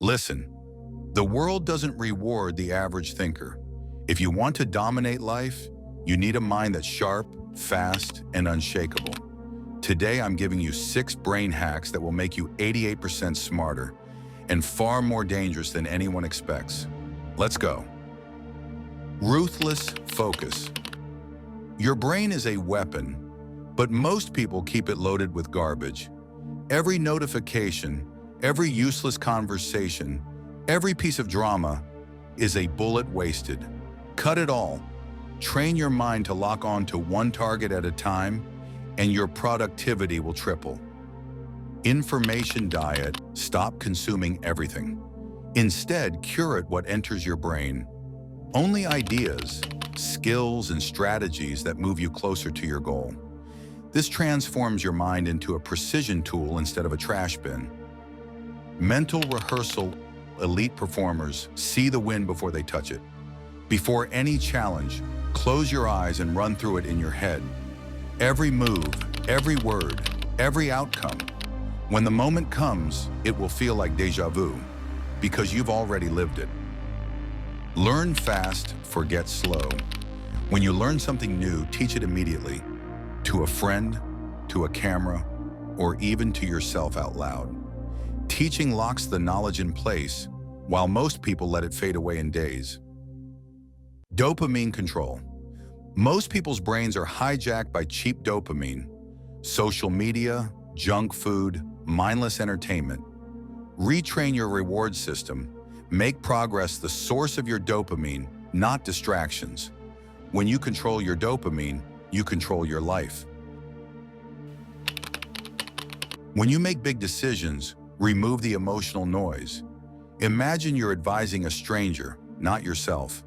Listen, the world doesn't reward the average thinker. If you want to dominate life, you need a mind that's sharp, fast, and unshakable. Today, I'm giving you 6 brain hacks that will make you 88% smarter and far more dangerous than anyone expects. Let's go. Ruthless focus. Your brain is a weapon, but most people keep it loaded with garbage. Every notification, every useless conversation, every piece of drama is a bullet wasted. Cut it all. Train your mind to lock on to one target at a time, and your productivity will triple. Information diet. Stop consuming everything. Instead, curate what enters your brain. Only ideas, skills, and strategies that move you closer to your goal. This transforms your mind into a precision tool instead of a trash bin. Mental rehearsal. Elite performers see the win before they touch it. Before any challenge, close your eyes and run through it in your head. Every move, every word, every outcome. When the moment comes, it will feel like déjà vu, because you've already lived it. Learn fast, forget slow. When you learn something new, teach it immediately. To a friend, to a camera, or even to yourself out loud. Teaching locks the knowledge in place, while most people let it fade away in days. Dopamine control. Most people's brains are hijacked by cheap dopamine. Social media, junk food, mindless entertainment. Retrain your reward system. Make progress the source of your dopamine, not distractions. When you control your dopamine, you control your life. When you make big decisions, remove the emotional noise. Imagine you're advising a stranger, not yourself.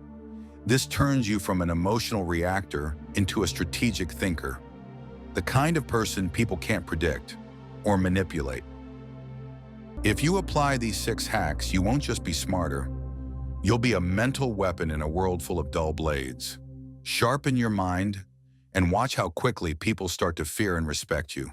This turns you from an emotional reactor into a strategic thinker, the kind of person people can't predict or manipulate. If you apply these 6 hacks, you won't just be smarter. You'll be a mental weapon in a world full of dull blades. Sharpen your mind and watch how quickly people start to fear and respect you.